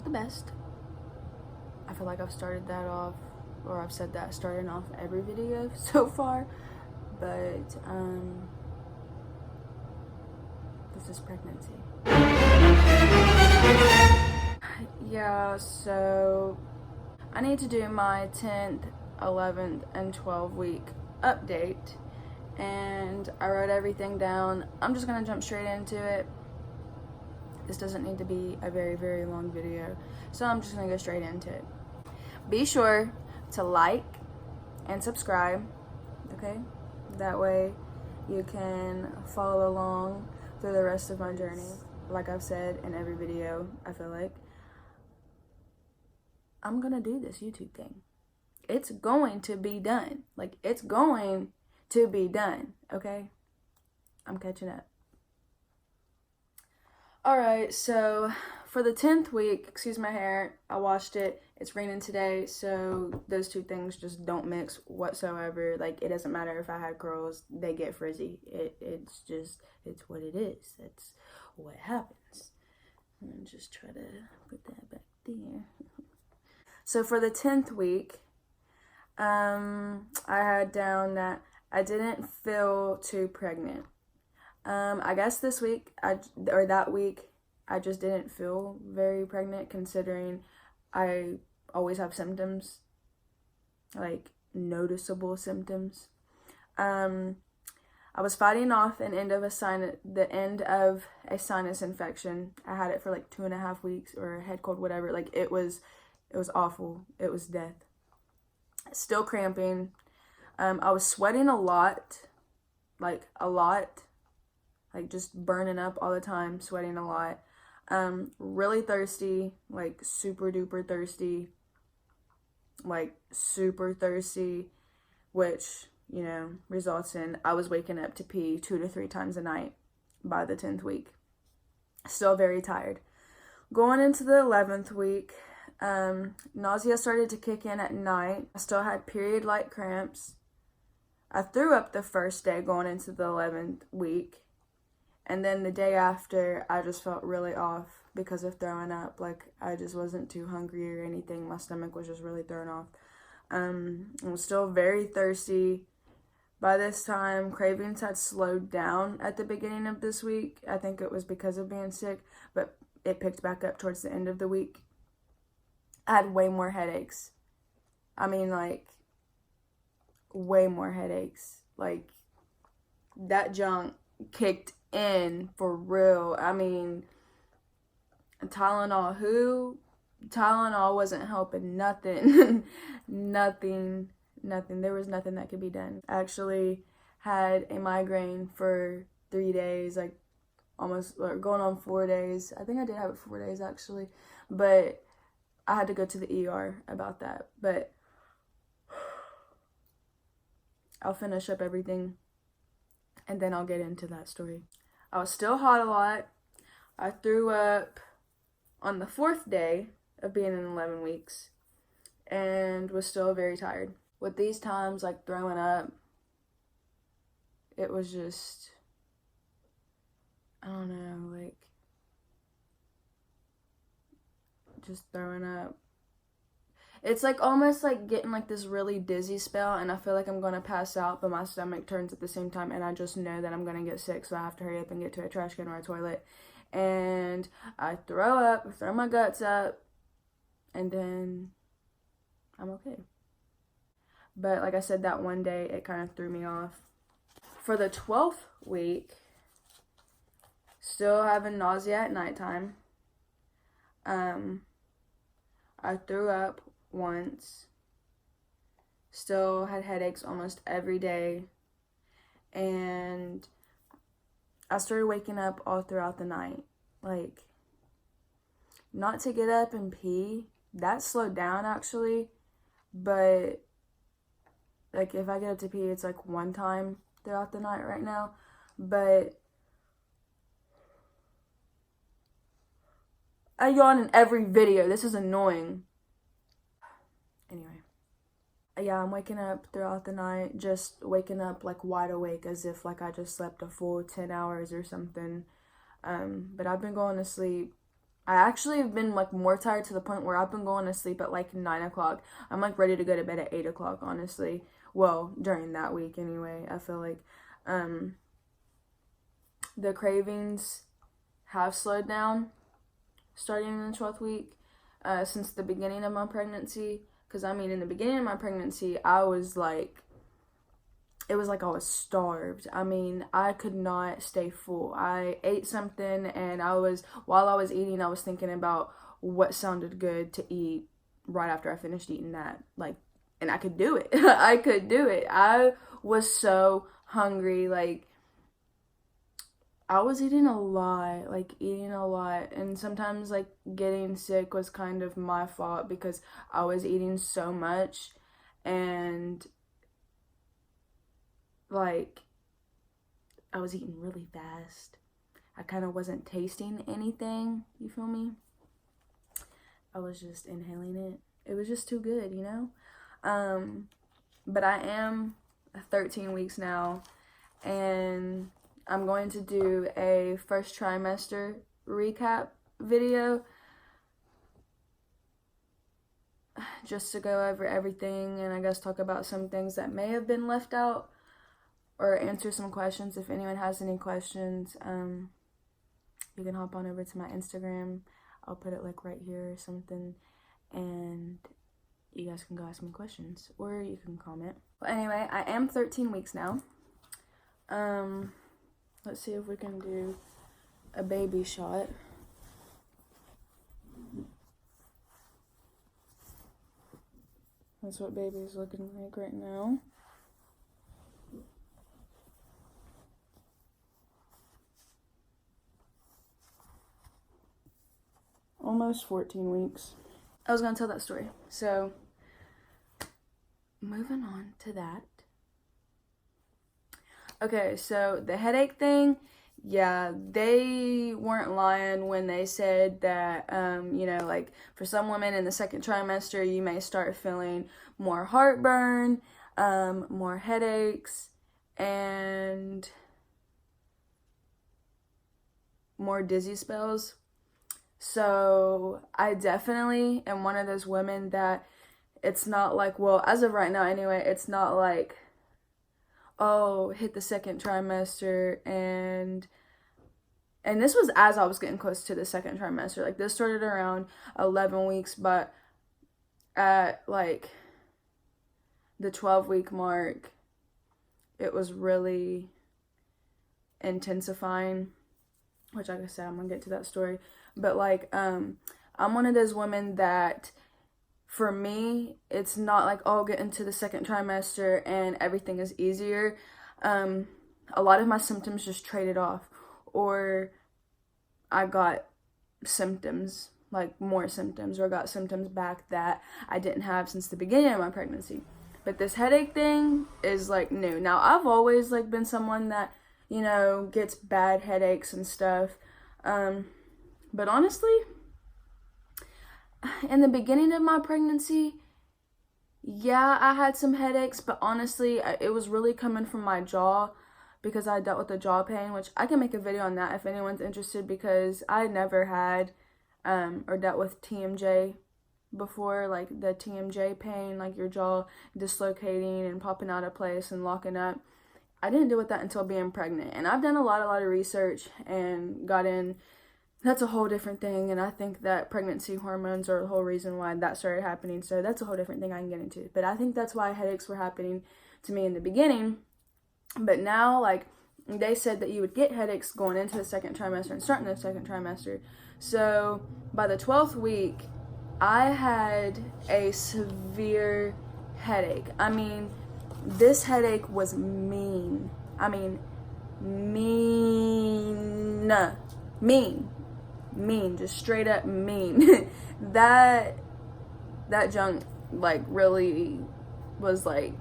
the best. I feel like I've started that off, or I've said that starting off every video so far, but this is pregnancy. Yeah, so I need to do my 10th, 11th, and 12 week update, and I wrote everything down. I'm just gonna jump straight into it. This doesn't need to be a very, very long video, so I'm just gonna go straight into it. Be sure to like and subscribe, okay? That way you can follow along through the rest of my journey. Like I've said in every video, I feel like I'm gonna do this YouTube thing. It's going to be done. Like, it's going to be done, okay? I'm catching up. Alright, so for the 10th week, excuse my hair, I washed it. It's raining today, so those two things just don't mix whatsoever. Like, it doesn't matter if I had curls, they get frizzy. It's what it is. That's what happens. And just try to put that back there. So for the 10th week, I had down that I didn't feel too pregnant. I guess this week, that week, I just didn't feel very pregnant, considering I always have symptoms, like noticeable symptoms. I was fighting off the end of a sinus infection. I had it for like 2.5 weeks, or a head cold, whatever. Like, it was awful. It was death. Still cramping. I was sweating a lot, like just burning up all the time, sweating a lot. Really thirsty, like super duper thirsty, which, you know, results in I was waking up to pee 2 to 3 times a night by the 10th week. Still very tired. Going into the 11th week, nausea started to kick in at night. I still had period-like cramps. I threw up the first day going into the 11th week. And then the day after, I just felt really off because of throwing up. Like, I just wasn't too hungry or anything. My stomach was just really thrown off. I was still very thirsty. By this time, cravings had slowed down at the beginning of this week. I think it was because of being sick, but it picked back up towards the end of the week. I had way more headaches. I mean, like, way more headaches. Like, that junk kicked in for real. I mean, Tylenol wasn't helping nothing. nothing. There was nothing that could be done. I actually had a migraine for 3 days, like almost, or going on 4 days. I think I did have it 4 days actually, but I had to go to the ER about that. But I'll finish up everything and then I'll get into that story. I was still hot a lot. I threw up on the 4th day of being in 11 weeks and was still very tired. With these times, like throwing up, it was just, I don't know, like, just throwing up. It's like almost like getting like this really dizzy spell, and I feel like I'm going to pass out, but my stomach turns at the same time, and I just know that I'm going to get sick, so I have to hurry up and get to a trash can or a toilet. And I throw up, throw my guts up, and then I'm okay. But like I said, that one day, it kind of threw me off. For the 12th week, still having nausea at nighttime. I threw up once. Still had headaches almost every day. And I started waking up all throughout the night. Like, not to get up and pee. That slowed down actually. But like, if I get up to pee, it's like one time throughout the night right now. But I yawn in every video. This is annoying. Anyway. Yeah, I'm waking up throughout the night. Just waking up like wide awake as if like I just slept a full 10 hours or something. But I've been going to sleep I actually have been like more tired to the point where I've been going to sleep at like 9 o'clock. I'm like ready to go to bed at 8 o'clock, honestly. Well, during that week anyway, I feel like the cravings have slowed down starting in the 12th week since the beginning of my pregnancy. Because I mean, in the beginning of my pregnancy, I was like, it was like I was starved. I mean, I could not stay full. I ate something and while I was eating, I was thinking about what sounded good to eat right after I finished eating that. Like, and I could do it. I could do it. I was so hungry. Like, I was eating a lot, and sometimes like getting sick was kind of my fault because I was eating so much, and like I was eating really fast. I kind of wasn't tasting anything, you feel me? I was just inhaling it. It was just too good, you know? But I am 13 weeks now, and I'm going to do a first trimester recap video just to go over everything and I guess talk about some things that may have been left out or answer some questions. If anyone has any questions, you can hop on over to my Instagram. I'll put it like right here or something, and you guys can go ask me questions or you can comment. Well, anyway, I am 13 weeks now. Let's see if we can do a baby shot. That's what baby's looking like right now. Almost 14 weeks. I was gonna tell that story. So, moving on to that. Okay, so the headache thing, yeah, they weren't lying when they said that, like for some women in the second trimester, you may start feeling more heartburn, more headaches, and more dizzy spells. So I definitely am one of those women that it's not like, well, as of right now anyway, it's not like, oh, hit the second trimester, and this was as I was getting close to the second trimester. Like, this started around 11 weeks, but at like the 12-week mark, it was really intensifying, which, like I said, I'm gonna get to that story. But like, I'm one of those women that, for me, it's not like, oh, get into the second trimester and everything is easier. A lot of my symptoms just traded off, or I got symptoms, like more symptoms, or got symptoms back that I didn't have since the beginning of my pregnancy. But this headache thing is like new. Now, I've always like been someone that, gets bad headaches and stuff. But honestly, in the beginning of my pregnancy, yeah, I had some headaches, but honestly, it was really coming from my jaw because I dealt with the jaw pain, which I can make a video on that if anyone's interested, because I never had or dealt with TMJ before, like the TMJ pain, like your jaw dislocating and popping out of place and locking up. I didn't deal with that until being pregnant, and I've done a lot of research and got in. That's a whole different thing, and I think that pregnancy hormones are the whole reason why that started happening, so that's a whole different thing I can get into. But I think that's why headaches were happening to me in the beginning. But now, like, they said that you would get headaches going into the second trimester and starting the second trimester. So by the 12th week, I had a severe headache. I mean, this headache was mean. I mean, mean, just straight up mean. that junk like really was like,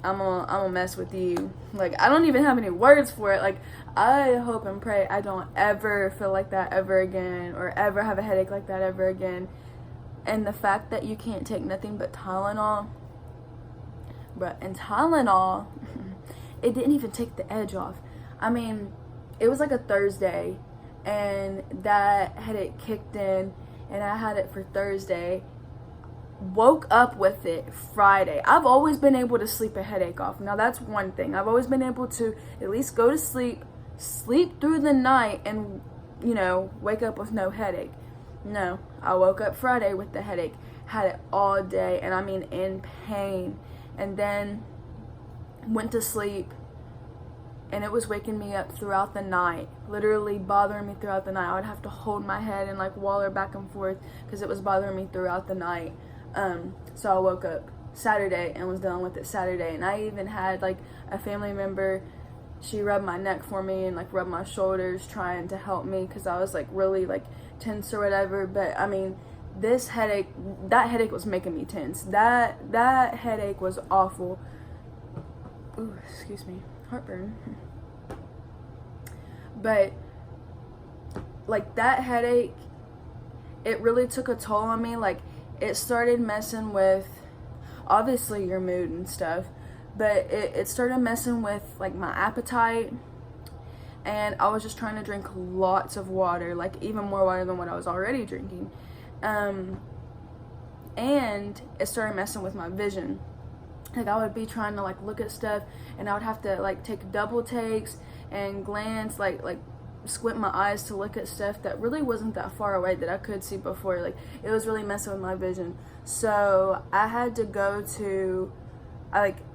I'm gonna mess with you. Like, I don't even have any words for it. Like, I hope and pray I don't ever feel like that ever again, or ever have a headache like that ever again. And the fact that you can't take nothing but Tylenol, bruh, and Tylenol, it didn't even take the edge off. I mean, it was like a Thursday, and that headache kicked in, and I had it for Thursday. Woke up with it Friday. I've always been able to sleep a headache off. Now that's one thing. I've always been able to at least go to sleep through the night, and wake up with no headache. No, I woke up Friday with the headache, had it all day, and I mean in pain, and then went to sleep, and it was waking me up throughout the night, literally bothering me throughout the night. I would have to hold my head and like waller back and forth because it was bothering me throughout the night. So I woke up Saturday and was dealing with it Saturday, and I even had like a family member, she rubbed my neck for me and like rubbed my shoulders trying to help me because I was like really like tense or whatever. But I mean, that headache was making me tense. That headache was awful. Ooh, excuse me, heartburn. But like that headache, it really took a toll on me. Like it started messing with obviously your mood and stuff, but it started messing with like my appetite, and I was just trying to drink lots of water, like even more water than what I was already drinking. And it started messing with my vision. Like I would be trying to like look at stuff, and I would have to like take double takes and glance, like squint my eyes to look at stuff that really wasn't that far away that I could see before. Like it was really messing with my vision. So I had to go to,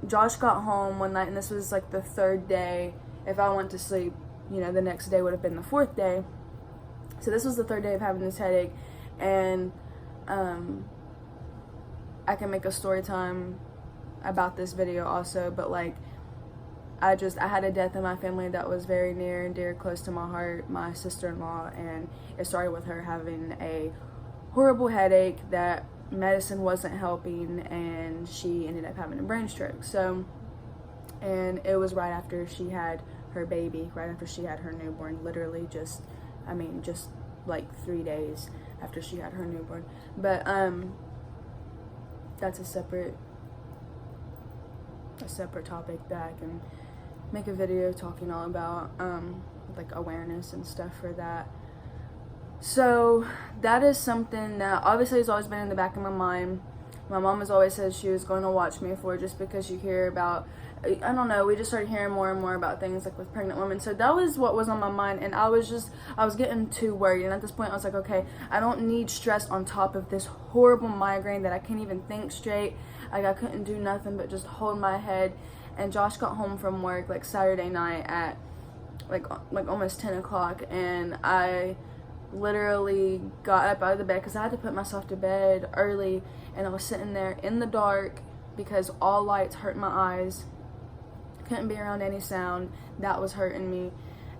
Josh got home one night, and this was like the third day. If I went to sleep, the next day would have been the fourth day. So this was the third day of having this headache, and I can make a story time about this video also, but like I had a death in my family that was very near and dear, close to my heart, my sister-in-law, and it started with her having a horrible headache that medicine wasn't helping, and she ended up having a brain stroke. So, and it was right after she had her baby, right after she had her newborn, literally just like 3 days after she had her newborn. But that's a separate topic that I can make a video talking all about, like awareness and stuff for that. So that is something that obviously has always been in the back of my mind. My mom has always said she was going to watch me for, just because you hear about, I don't know, we just started hearing more and more about things like with pregnant women. So that was what was on my mind, and I was getting too worried. And at this point I was like, okay, I don't need stress on top of this horrible migraine that I can't even think straight. Like I couldn't do nothing but just hold my head. And Josh got home from work like Saturday night at like almost 10 o'clock, and I literally got up out of the bed because I had to put myself to bed early, and I was sitting there in the dark because all lights hurt my eyes. Couldn't be around any sound. That was hurting me.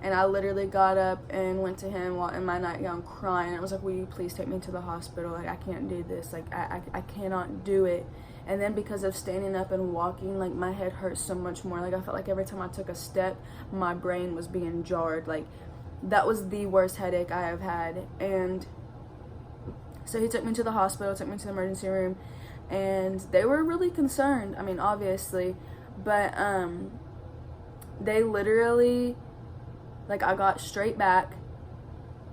And I literally got up and went to him while in my nightgown crying. I was like, will you please take me to the hospital? Like, I can't do this. Like, I cannot do it. And then because of standing up and walking, like, my head hurt so much more. Like, I felt like every time I took a step, my brain was being jarred. Like, that was the worst headache I have had. And so he took me to the hospital, took me to the emergency room, and they were really concerned. I mean, obviously, but they literally, like, I got straight back.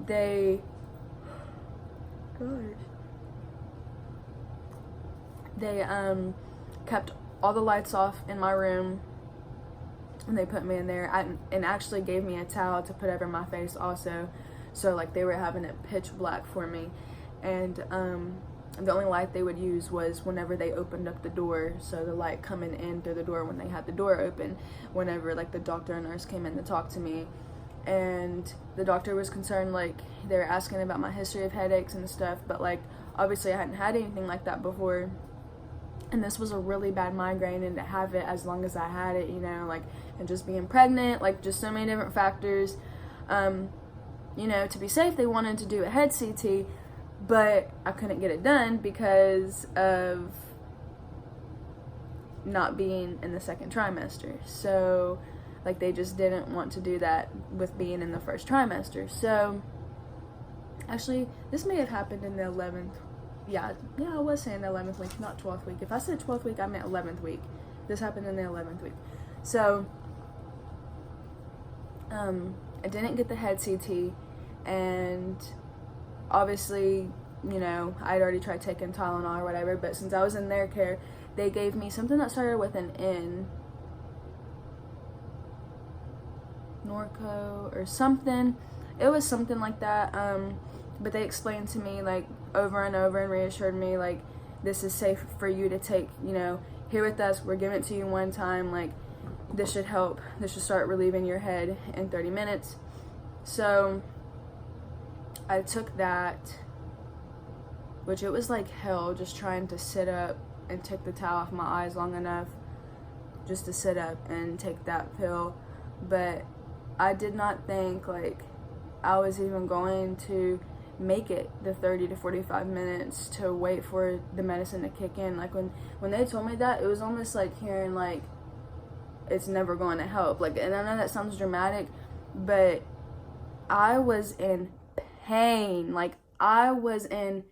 They kept all the lights off in my room, and they put me in there and actually gave me a towel to put over my face also. So like they were having it pitch black for me, and the only light they would use was whenever they opened up the door, so the light coming in through the door when they had the door open, whenever like the doctor and nurse came in to talk to me. And the doctor was concerned, like they were asking about my history of headaches and stuff, but like obviously I hadn't had anything like that before, and this was a really bad migraine, and to have it as long as I had it, you know, like, and just being pregnant, like just so many different factors. You know, to be safe, they wanted to do a head CT, but I couldn't get it done because of not being in the second trimester. So like they just didn't want to do that with being in the first trimester. So actually this may have happened in the 11th. Yeah, I was saying the 11th week, not 12th week. If I said 12th week, I meant 11th week. This happened in the 11th week. So I didn't get the head CT, And obviously, I'd already tried taking Tylenol or whatever, but since I was in their care, they gave me something that started with an N. Norco or something. It was something like that. But they explained to me, like, over and over and reassured me, like, this is safe for you to take, here with us. We're giving it to you one time. Like, this should help. This should start relieving your head in 30 minutes. So I took that, which it was like hell just trying to sit up and take the towel off my eyes long enough just to sit up and take that pill. But I did not think, like, I was even going to make it the 30 to 45 minutes to wait for the medicine to kick in. Like, when they told me that, it was almost like hearing, like, it's never going to help. Like, and I know that sounds dramatic, but I was in pain. Like, I was in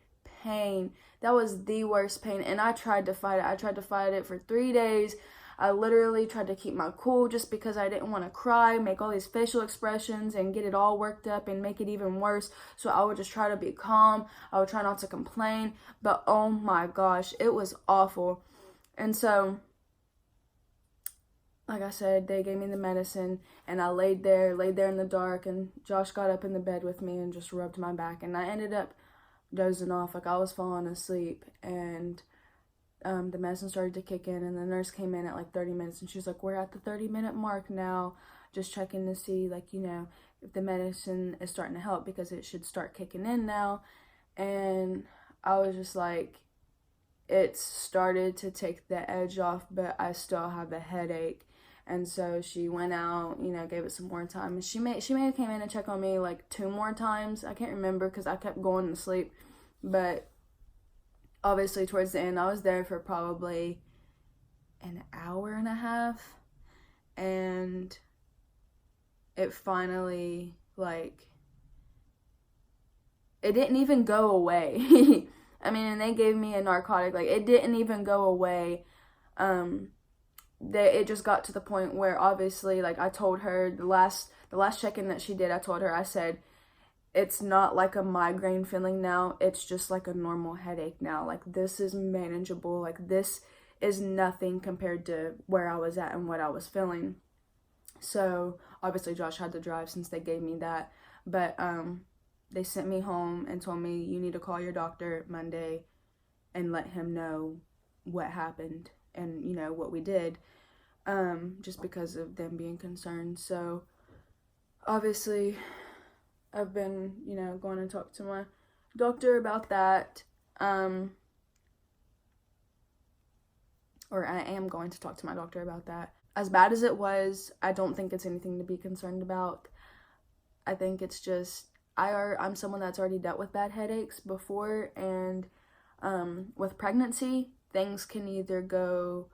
pain. That was the worst pain, and I tried to fight it. I tried to fight it for 3 days. I literally tried to keep my cool just because I didn't want to cry, make all these facial expressions and get it all worked up and make it even worse. So I would just try to be calm. I would try not to complain. But oh my gosh, it was awful. And so, like I said, they gave me the medicine and I laid there in the dark, and Josh got up in the bed with me and just rubbed my back, and I ended up dozing off. Like, I was falling asleep, and the medicine started to kick in, and the nurse came in at like 30 minutes, and she was like, we're at the 30-minute mark now, just checking to see, like, if the medicine is starting to help, because it should start kicking in now. And I was just like, it's started to take the edge off, but I still have a headache. And so she went out, gave it some more time, and she may have came in and checked on me like 2 more times. I can't remember because I kept going to sleep, but obviously towards the end I was there for probably an hour and a half, and it finally, like, it didn't even go away. I mean, and they gave me a narcotic, like, it didn't even go away. It just got to the point where, obviously, like, I told her the last check-in that she did, I said, it's not like a migraine feeling now, it's just like a normal headache now. Like, this is manageable. Like, this is nothing compared to where I was at and what I was feeling. So obviously Josh had to drive since they gave me that, but they sent me home and told me, you need to call your doctor Monday and let him know what happened and what we did, just because of them being concerned. So obviously I've been, going to talk to my doctor about that, or I am going to talk to my doctor about that. As bad as it was, I don't think it's anything to be concerned about. I think it's just, I'm someone that's already dealt with bad headaches before, and with pregnancy, things can either go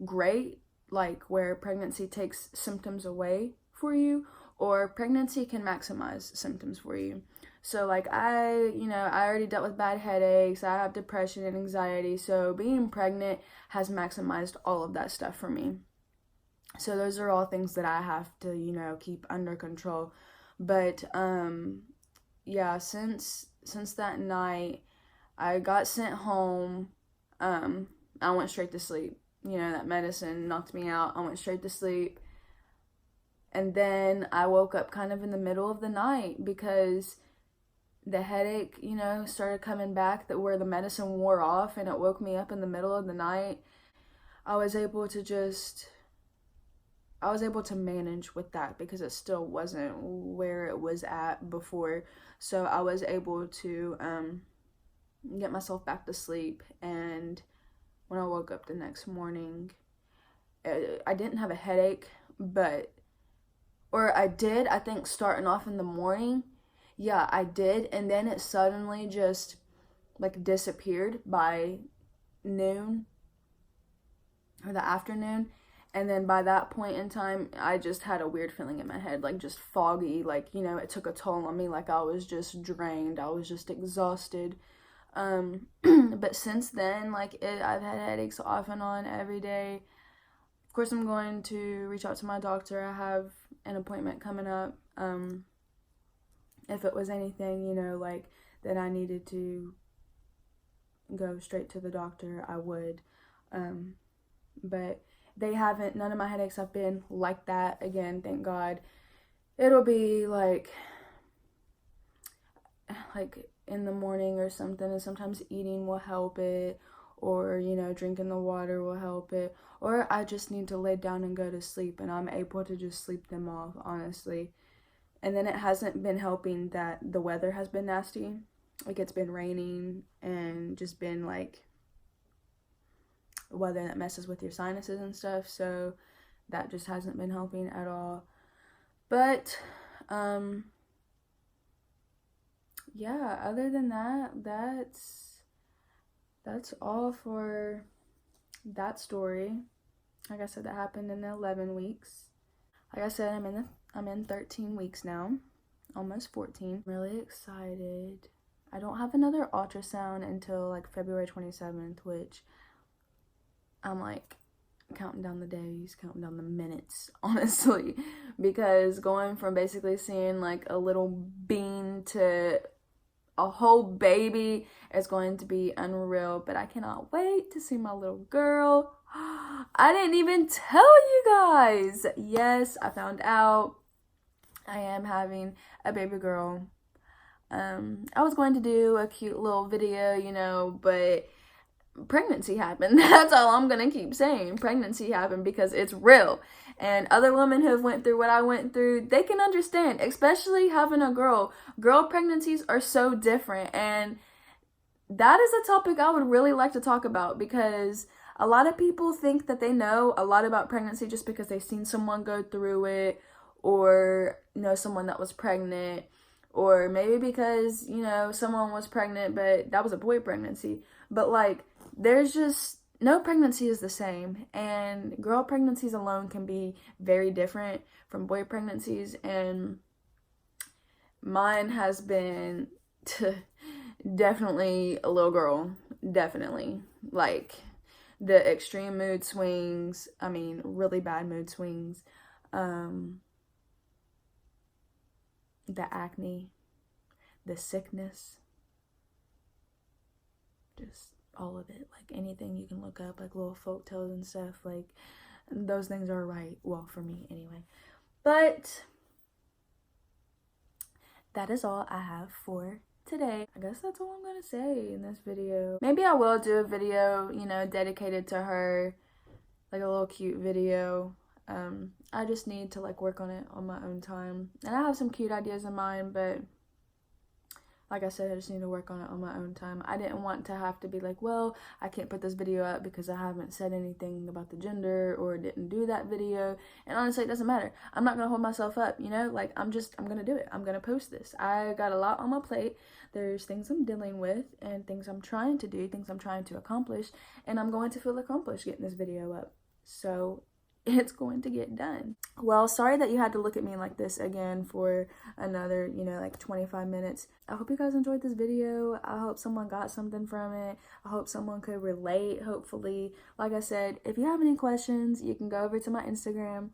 great, like where pregnancy takes symptoms away for you, or pregnancy can maximize symptoms for you. So, like, I already dealt with bad headaches, I have depression and anxiety, so being pregnant has maximized all of that stuff for me. So those are all things that I have to, keep under control. But, yeah, since that night, I got sent home, I went straight to sleep. That medicine knocked me out. I went straight to sleep. And then I woke up kind of in the middle of the night because the headache, started coming back, that where the medicine wore off, and it woke me up in the middle of the night. I was able to manage with that because it still wasn't where it was at before. So I was able to get myself back to sleep. And when I woke up the next morning, I didn't have a headache, or I did, I think, starting off in the morning. Yeah, I did. And then it suddenly just, like, disappeared by noon or the afternoon. And then by that point in time, I just had a weird feeling in my head, like, just foggy, like, it took a toll on me, like, I was just drained, I was just exhausted. But since then, like, I've had headaches off and on every day. Of course, I'm going to reach out to my doctor. I have an appointment coming up, in if it was anything, you know, like that I needed to go straight to the doctor, I would. But they haven't, none of my headaches have been like that. Again, thank God. It'll be like in the morning or something, and sometimes eating will help it, or, you know, drinking the water will help it, or I just need to lay down and go to sleep, and I'm able to just sleep them off, honestly. And then it hasn't been helping that the weather has been nasty. Like, it's been raining and just been like weather that messes with your sinuses and stuff, so that just hasn't been helping at all. But yeah, other than that, that's all for that story. Like I said, that happened in the 11 weeks. Like I said, I'm in 13 weeks now, almost 14. I'm really excited. I don't have another ultrasound until like February 27th, which I'm like counting down the days, counting down the minutes, honestly, because going from basically seeing like a little bean to a whole baby is going to be unreal. But I cannot wait to see my little girl. I didn't even tell you guys. Yes, I found out I am having a baby girl. I was going to do a cute little video, you know, but pregnancy happened. That's all I'm gonna keep saying. Pregnancy happened, because it's real. And other women who have went through what I went through, they can understand, especially having a girl. Girl pregnancies are so different, and that is a topic I would really like to talk about, because a lot of people think that they know a lot about pregnancy just because they've seen someone go through it, or know someone that was pregnant, or maybe because, you know, someone was pregnant but that was a boy pregnancy. But like, there's just no pregnancy is the same, and girl pregnancies alone can be very different from boy pregnancies. And mine has been definitely a little girl, definitely, like the extreme mood swings, I mean really bad mood swings, the acne, the sickness, just all of it. Like, anything you can look up, like little folk tales and stuff, like those things are right, well, for me anyway. But that is all I have for today. I guess that's all I'm gonna say in this video. Maybe I will do a video, you know, dedicated to her, like a little cute video. I just need to like work on it on my own time, and I have some cute ideas in mind, but like I said, I just need to work on it on my own time. I didn't want to have to be like, well, I can't put this video up because I haven't said anything about the gender, or didn't do that video. And honestly, it doesn't matter. I'm not going to hold myself up, you know? Like, I'm going to do it. I'm going to post this. I got a lot on my plate. There's things I'm dealing with, and things I'm trying to do, things I'm trying to accomplish. And I'm going to feel accomplished getting this video up. So it's going to get done. Well, sorry that you had to look at me like this again for another, you know, like 25 minutes. I hope you guys enjoyed this video. I hope someone got something from it. I hope someone could relate, hopefully. Like I said, if you have any questions, you can go over to my Instagram.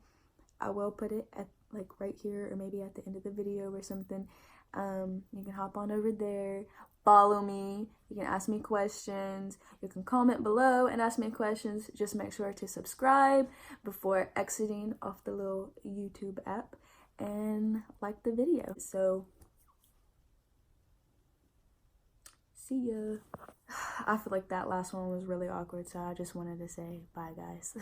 I will put it at like right here, or maybe at the end of the video or something. You can hop on over there, follow me, you can ask me questions, you can comment below and ask me questions. Just make sure to subscribe before exiting off the little YouTube app, and like the video. So see ya. I feel like that last one was really awkward, so I just wanted to say bye, guys.